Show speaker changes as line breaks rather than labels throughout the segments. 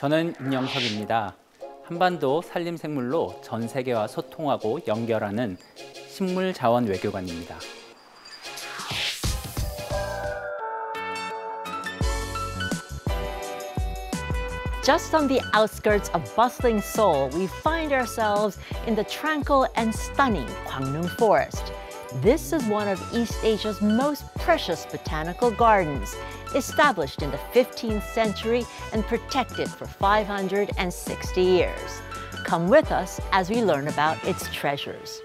저는 임영석입니다. 한반도 산림생물로 전 세계와 소통하고 연결하는 식물자원 외교관입니다.
Just on the outskirts of bustling Seoul, we find ourselves in the tranquil and stunning Gwangnam Forest. This is one of East Asia's most precious botanical gardens, established in the 15th century and protected for 560 years. Come with us as we learn about its treasures.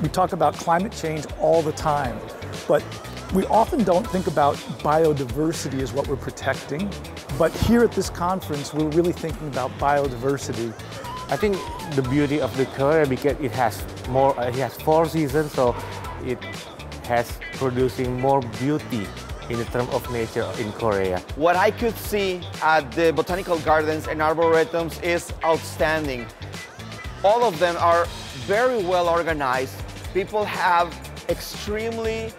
We talk about climate change all the time, but we often don't think about biodiversity as what we're protecting. But here at this conference, we're really thinking about biodiversity.
I think the beauty of the Korea because it has 4 seasons, so it has producing more beauty in the term of nature in Korea.
What I could see at the botanical gardens and arboretums is outstanding. All of them are very well organized. People have extremely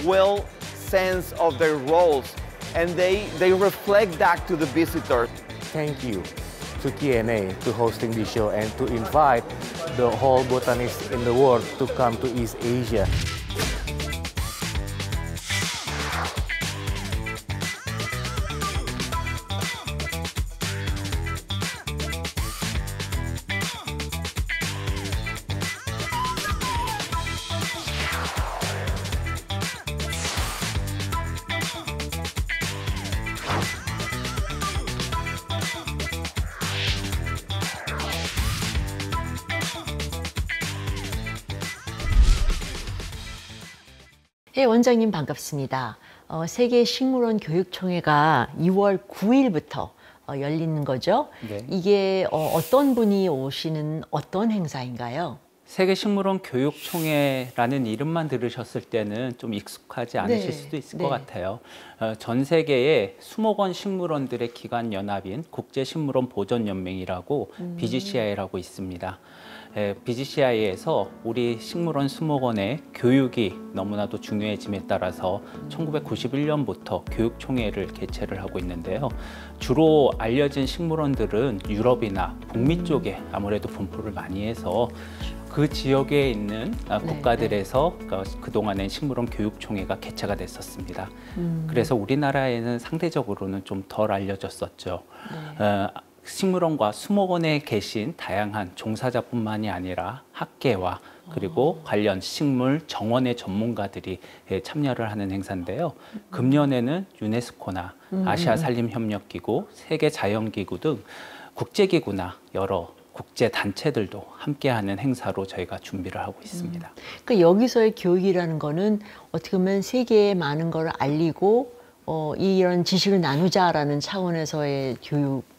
well sense of their roles, and they reflect that to the visitor.
Thank you to TNA to hosting this show and to invite the whole botanists in the world to come to East Asia.
네, 원장님 반갑습니다. 세계식물원 교육총회가 2월 9일부터 열리는 거죠?
네.
이게 어떤 분이 오시는 어떤 행사인가요?
세계식물원 교육총회라는 이름만 들으셨을 때는 좀 익숙하지 않으실
네,
수도 있을
네.
것 같아요. 전 세계에 20권 식물원들의 기관 연합인 국제식물원 보존연맹이라고 BGCI라고 있습니다. BGCI에서 우리 식물원 수목원의 교육이 너무나도 중요해짐에 따라서 1991년부터 교육총회를 개최를 하고 있는데요. 주로 알려진 식물원들은 유럽이나 북미 쪽에 아무래도 분포를 많이 해서 그 지역에 있는 국가들에서 그동안엔 식물원 교육총회가 개최가 됐었습니다. 그래서 우리나라에는 상대적으로는 좀 덜 알려졌었죠. 식물원과 수목원에 계신 다양한 종사자뿐만이 아니라 학계와 그리고 관련 식물 정원의 전문가들이 참여를 하는 행사인데요. 금년에는 유네스코나 아시아 산림협력기구, 세계자연기구 등 국제기구나 여러 국제 단체들도 함께하는 행사로 저희가 준비를 하고 있습니다.
그러니까 여기서의 교육이라는 거는 어떻게 보면 세계에 많은 걸 알리고 이런 지식을 나누자라는 차원에서의 교육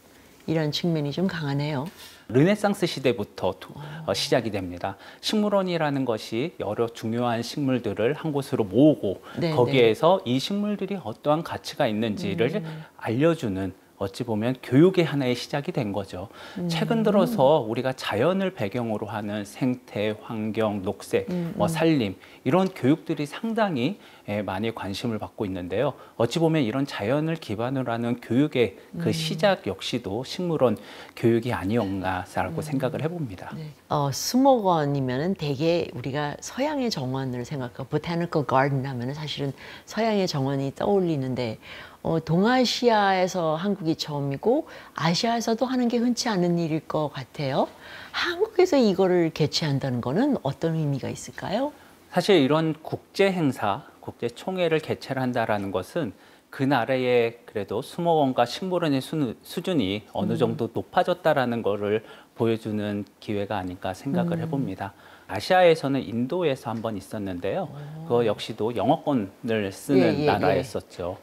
이런 측면이 좀 강하네요.
르네상스 시대부터 시작이 됩니다. 식물원이라는 것이 여러 중요한 식물들을 한 곳으로 모으고 거기에서 이 식물들이 어떠한 가치가 있는지를 알려주는 어찌 보면 교육의 하나의 시작이 된 거죠. 최근 들어서 우리가 자연을 배경으로 하는 생태, 환경, 녹색, 산림 이런 교육들이 상당히 많이 관심을 받고 있는데요. 어찌 보면 이런 자연을 기반으로 하는 교육의 그 시작 역시도 식물원 교육이 아니었나라고 생각을 해봅니다.
네. 수목원이면은 대개 우리가 서양의 정원을 생각하고 보타니컬 가든 하면은 사실은 서양의 정원이 떠올리는데 동아시아에서 한국이 처음이고 아시아에서도 하는 게 흔치 않은 일일 것 같아요. 한국에서 이거를 개최한다는 거는 어떤 의미가 있을까요?
사실 이런 국제 행사, 국제 총회를 개최를 한다라는 것은 그 나라의 그래도 수목원과 식물원의 수준이 어느 정도 높아졌다라는 것을 보여주는 기회가 아닐까 생각을 해봅니다. 아시아에서는 인도에서 한번 있었는데요. 그거 역시도 영어권을 쓰는 나라였었죠.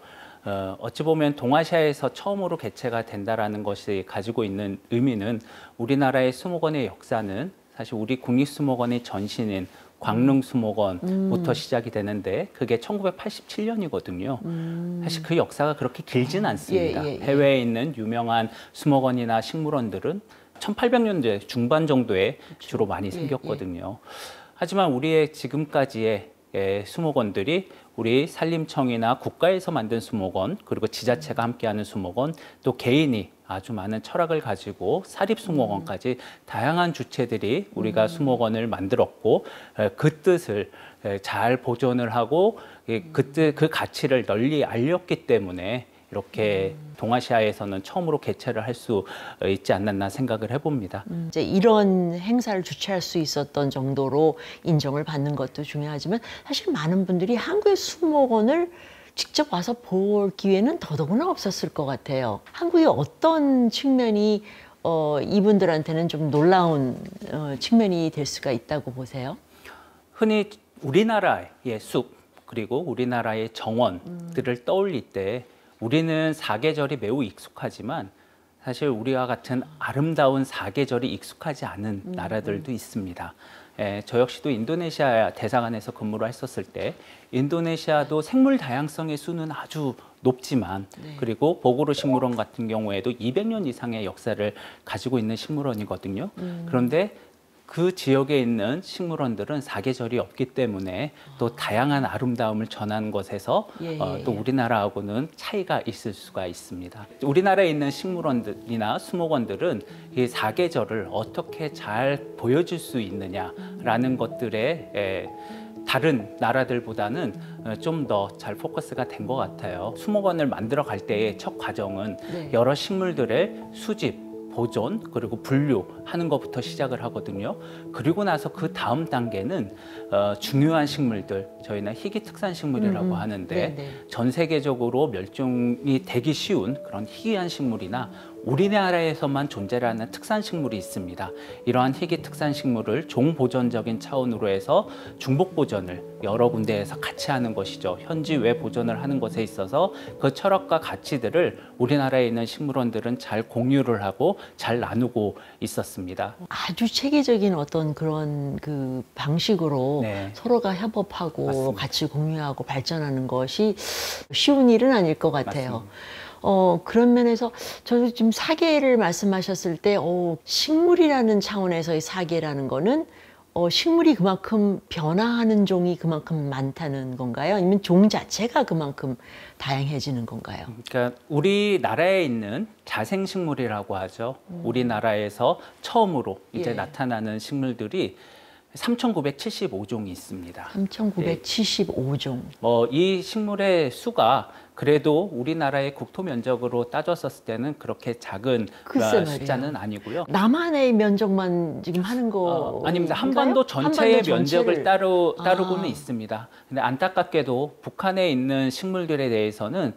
어찌 보면 동아시아에서 처음으로 개최가 된다라는 것이 가지고 있는 의미는 우리나라의 수목원의 역사는 사실 우리 국립수목원의 전신인 광릉수목원부터 시작이 되는데 그게 1987년이거든요. 사실 그 역사가 그렇게 길진 않습니다. 해외에 있는 유명한 수목원이나 식물원들은 1800년대 중반 정도에 주로 많이 생겼거든요. 하지만 우리의 지금까지의 수목원들이 우리 산림청이나 국가에서 만든 수목원, 그리고 지자체가 함께하는 수목원, 또 개인이 아주 많은 철학을 가지고 사립수목원까지 다양한 주체들이 우리가 수목원을 만들었고 그 뜻을 잘 보존을 하고 그 가치를 널리 알렸기 때문에 이렇게 동아시아에서는 처음으로 개최를 할 수 있지 않았나 생각을 해봅니다.
이제 이런 행사를 주최할 수 있었던 정도로 인정을 받는 것도 중요하지만 사실 많은 분들이 한국의 수목원을 직접 와서 볼 기회는 더더구나 없었을 것 같아요. 한국의 어떤 측면이 이분들한테는 좀 놀라운 측면이 될 수가 있다고 보세요?
흔히 우리나라의 숲 그리고 우리나라의 정원들을 떠올릴 때 우리는 사계절이 매우 익숙하지만 사실 우리와 같은 아름다운 사계절이 익숙하지 않은 나라들도 있습니다. 저 역시도 인도네시아 대사관에서 근무를 했었을 때 인도네시아도 생물 다양성의 수는 아주 높지만 그리고 보고르 식물원 같은 경우에도 200년 이상의 역사를 가지고 있는 식물원이거든요. 그런데 그 지역에 있는 식물원들은 사계절이 없기 때문에 또 다양한 아름다움을 전하는 것에서 또 우리나라하고는 차이가 있을 수가 있습니다. 우리나라에 있는 식물원들이나 수목원들은 이 사계절을 어떻게 잘 보여줄 수 있느냐라는 것들에 다른 나라들보다는 좀 더 잘 포커스가 된 것 같아요. 수목원을 만들어 갈 때의 첫 과정은 여러 식물들의 수집, 보존 그리고 분류하는 것부터 시작을 하거든요. 그리고 나서 그 다음 단계는 중요한 식물들, 저희는 희귀특산 식물이라고 하는데 전 세계적으로 멸종이 되기 쉬운 그런 희귀한 식물이나 우리나라에서만 존재를 하는 특산 식물이 있습니다. 이러한 희귀 특산 식물을 종보존적인 차원으로 해서 중복 보존을 여러 군데에서 같이 하는 것이죠. 현지 외 보존을 하는 것에 있어서 그 철학과 가치들을 우리나라에 있는 식물원들은 잘 공유를 하고 잘 나누고 있었습니다.
아주 체계적인 어떤 그런 그 방식으로 서로가 협업하고
맞습니다.
같이 공유하고 발전하는 것이 쉬운 일은 아닐 것 같아요.
맞습니다.
그런 면에서 저도 지금 사계를 말씀하셨을 때 식물이라는 차원에서의 사계라는 거는 식물이 그만큼 변화하는 종이 그만큼 많다는 건가요? 아니면 종 자체가 그만큼 다양해지는 건가요?
그러니까 우리나라에 있는 자생식물이라고 하죠. 우리나라에서 처음으로 이제 나타나는 식물들이 3,975종이 있습니다.
3,975종.
이 식물의 수가 그래도 우리나라의 국토 면적으로 따졌었을 때는 그렇게 작은 숫자는 아니고요.
남한의 면적만 지금 하는 거
아닙니다. 한반도 전체의 면적을 따르고는 있습니다. 근데 안타깝게도 북한에 있는 식물들에 대해서는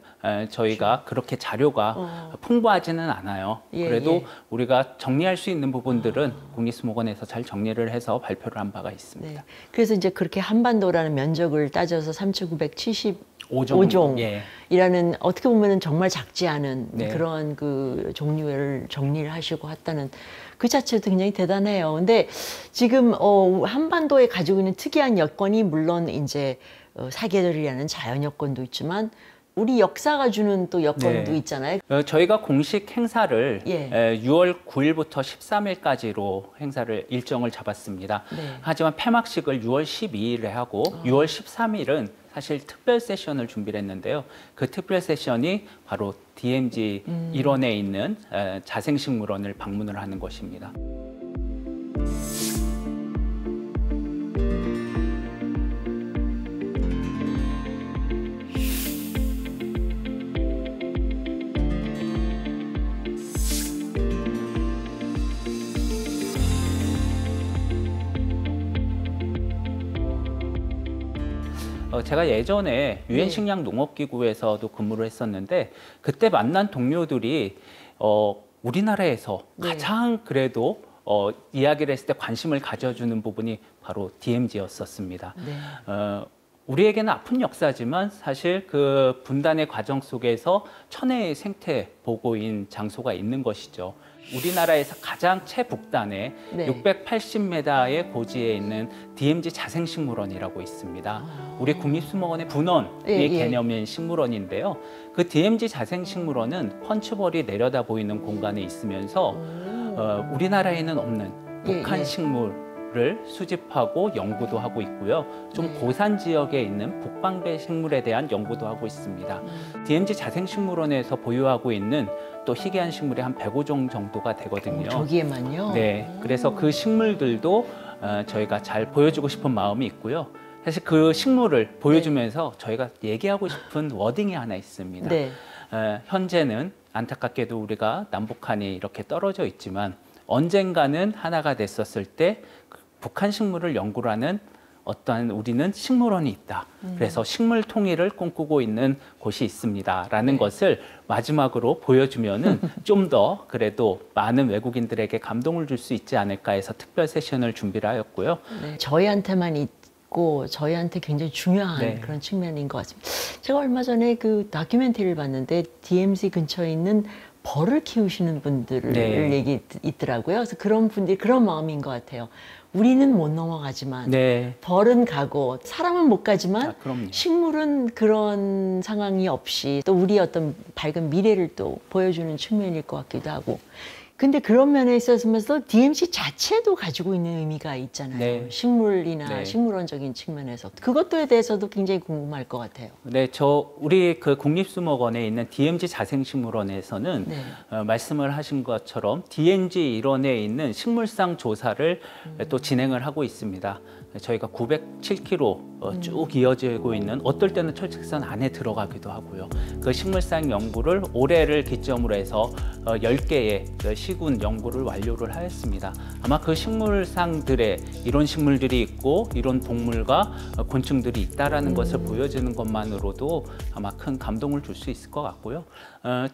저희가 그렇게 자료가 풍부하지는 않아요. 그래도 우리가 정리할 수 있는 부분들은 국립수목원에서 잘 정리를 해서 발표를 한 바가 있습니다.
네. 그래서 이제 그렇게 한반도라는 면적을 따져서 3,975종이라는 어떻게 보면 정말 작지 않은 그런 그 종류를 정리를 하시고 했다는 그 자체도 굉장히 대단해요. 근데 지금 한반도에 가지고 있는 특이한 여건이 물론 이제 사계절이라는 자연 여건도 있지만 우리 역사가 주는 또 여건도 있잖아요.
저희가 공식 행사를 6월 9일부터 13일까지로 행사를 일정을 잡았습니다. 하지만 폐막식을 6월 12일에 하고 6월 13일은 사실 특별 세션을 준비를 했는데요. 그 특별 세션이 바로 DMZ 일원에 있는 자생식물원을 방문을 하는 것입니다. 제가 예전에 유엔 식량 농업기구에서도 근무를 했었는데 그때 만난 동료들이 우리나라에서 가장 그래도 이야기를 했을 때 관심을 가져주는 부분이 바로 DMZ였었습니다. 우리에게는 아픈 역사지만 사실 그 분단의 과정 속에서 천혜의 생태 보고인 장소가 있는 것이죠. 우리나라에서 가장 최북단에 680m의 고지에 있는 DMZ 자생식물원이라고 있습니다. 우리 국립수목원의 분원의 개념인 식물원인데요. 그 DMZ 자생식물원은 펀치볼이 내려다 보이는 공간에 있으면서 우리나라에는 없는 북한 식물을 수집하고 연구도 하고 있고요. 좀 고산 지역에 있는 북방배 식물에 대한 연구도 하고 있습니다. DMZ 자생식물원에서 보유하고 있는 또 희귀한 식물이 한 105종 정도가 되거든요.
저기에만요?
네, 그래서 그 식물들도 저희가 잘 보여주고 싶은 마음이 있고요. 사실 그 식물을 보여주면서 저희가 얘기하고 싶은 워딩이 하나 있습니다. 현재는 안타깝게도 우리가 남북한이 이렇게 떨어져 있지만 언젠가는 하나가 됐었을 때 북한 식물을 연구를 하는 어떠한 우리는 식물원이 있다. 그래서 식물 통일을 꿈꾸고 있는 곳이 있습니다라는 것을 마지막으로 보여주면은 좀 더 그래도 많은 외국인들에게 감동을 줄 수 있지 않을까 해서 특별 세션을 준비를 하였고요.
저희한테만 있고 저희한테 굉장히 중요한 그런 측면인 것 같습니다. 제가 얼마 전에 그 다큐멘터리를 봤는데 DMZ 근처에 있는 벌을 키우시는 분들 얘기 있더라고요. 그래서 그런 분들이 그런 마음인 것 같아요. 우리는 못 넘어가지만 벌은 가고 사람은 못 가지만 식물은 그런 상황이 없이 또 우리의 어떤 밝은 미래를 또 보여주는 측면일 것 같기도 하고. 근데 그런 면에 있어서 DMZ 자체도 가지고 있는 의미가 있잖아요. 식물이나 식물원적인 측면에서. 그것도에 대해서도 굉장히 궁금할 것 같아요.
네, 우리 그 국립수목원에 있는 DMZ 자생식물원에서는 말씀을 하신 것처럼 DMZ 일원에 있는 식물상 조사를 또 진행을 하고 있습니다. 저희가 907km 쭉 이어지고 있는 어떨 때는 철책선 안에 들어가기도 하고요. 그 식물상 연구를 올해를 기점으로 해서 10개의 시군 연구를 완료를 하였습니다. 아마 그 식물상들에 이런 식물들이 있고 이런 동물과 곤충들이 있다라는 것을 보여주는 것만으로도 아마 큰 감동을 줄 수 있을 것 같고요.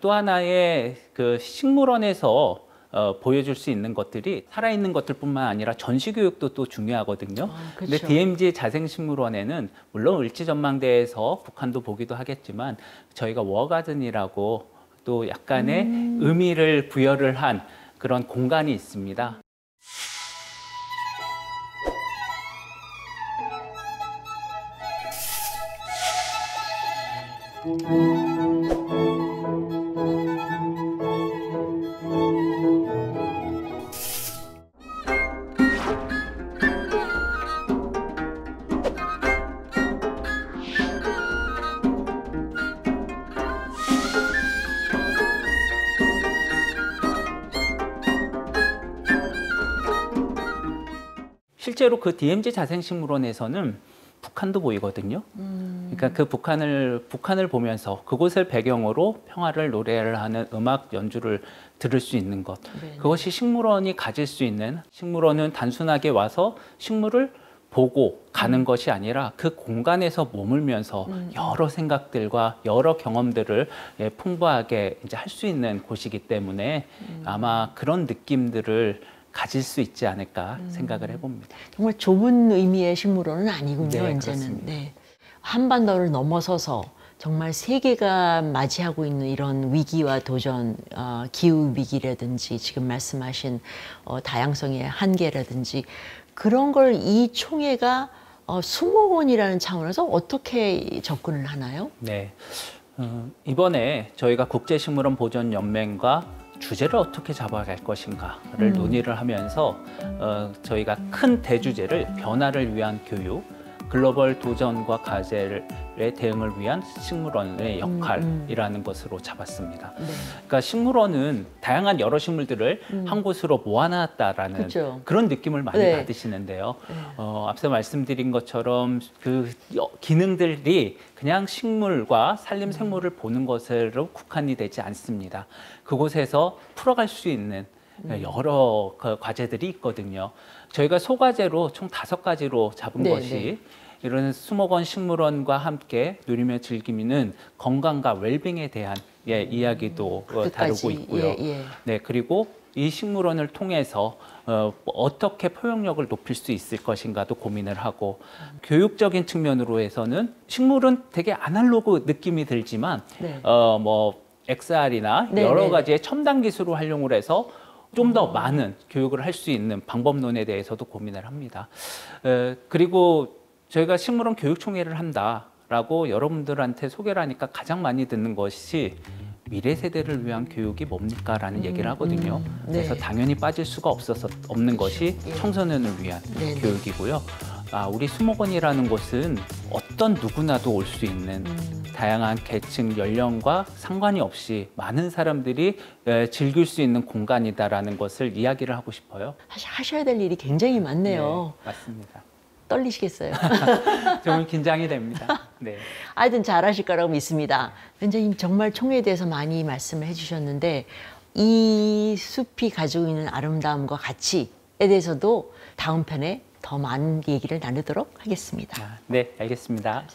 또 하나의 그 식물원에서 보여줄 수 있는 것들이 살아있는 것들뿐만 아니라 전시교육도 또 중요하거든요. 근데 DMZ 자생식물원에는 물론 을지전망대에서 북한도 보기도 하겠지만 저희가 워가든이라고 또 약간의 의미를 부여를 한 그런 공간이 있습니다. 실제로 그 DMZ 자생식물원에서는 북한도 보이거든요. 그러니까 그 북한을 보면서 그곳을 배경으로 평화를 노래를 하는 음악 연주를 들을 수 있는 것. 그것이 식물원이 가질 수 있는, 식물원은 단순하게 와서 식물을 보고 가는 것이 아니라 그 공간에서 머물면서 여러 생각들과 여러 경험들을 풍부하게 이제 할 수 있는 곳이기 때문에 아마 그런 느낌들을 가질 수 있지 않을까 생각을 해봅니다.
정말 좁은 의미의 식물원은 아니군요, 이제는. 한반도를 넘어서서 정말 세계가 맞이하고 있는 이런 위기와 도전, 기후 위기라든지 지금 말씀하신 다양성의 한계라든지 그런 걸 이 총회가 수목원이라는 차원에서 어떻게 접근을 하나요?
네, 이번에 저희가 국제식물원 보존연맹과 주제를 어떻게 잡아갈 것인가를 논의를 하면서 저희가 큰 대주제를 변화를 위한 교육, 글로벌 도전과 과제에 대응을 위한 식물원의 역할이라는 것으로 잡았습니다. 그러니까 식물원은 다양한 여러 식물들을 한 곳으로 모아놨다라는 그런 느낌을 많이 받으시는데요. 앞서 말씀드린 것처럼 그 기능들이 그냥 식물과 산림생물을 보는 것으로 국한이 되지 않습니다. 그곳에서 풀어갈 수 있는 여러 과제들이 있거든요. 저희가 소과제로 총 5가지로 잡은 것이 이런 수목원 식물원과 함께 누리며 즐기는 건강과 웰빙에 대한 이야기도 다루고 있고요. 네, 그리고 이 식물원을 통해서 어떻게 포용력을 높일 수 있을 것인가도 고민을 하고 교육적인 측면으로 해서는 식물은 되게 아날로그 느낌이 들지만 뭐 XR이나 여러 가지의 첨단 기술을 활용을 해서 좀 더 많은 교육을 할 수 있는 방법론에 대해서도 고민을 합니다. 그리고 저희가 식물원 교육총회를 한다라고 여러분들한테 소개를 하니까 가장 많이 듣는 것이 미래 세대를 위한 교육이 뭡니까? 라는 얘기를 하거든요. 그래서 당연히 빠질 수가 없는 것이 청소년을 위한 교육이고요. 우리 수목원이라는 곳은 어떤 누구나도 올 수 있는 다양한 계층, 연령과 상관이 없이 많은 사람들이 즐길 수 있는 공간이다라는 것을 이야기를 하고 싶어요.
사실 하셔야 될 일이 굉장히 많네요.
네, 맞습니다.
떨리시겠어요?
좀 긴장이 됩니다. 네.
하여튼 잘하실 거라고 믿습니다. 원장님 정말 총회에 대해서 많이 말씀을 해주셨는데 이 숲이 가지고 있는 아름다움과 가치에 대해서도 다음 편에 더 많은 얘기를 나누도록 하겠습니다.
네, 알겠습니다.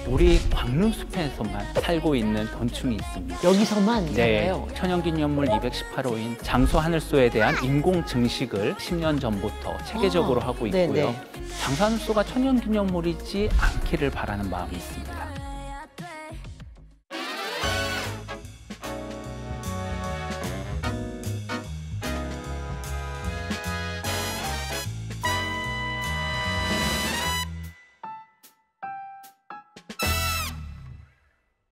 우리 광릉숲에서만 살고 있는 곤충이 있습니다.
여기서만
네,
살아요?
천연기념물 218호인 장수하늘소에 대한 인공 증식을 10년 전부터 체계적으로 하고 있고요.
네네.
장수하늘소가 천연기념물이지 않기를 바라는 마음이 있습니다.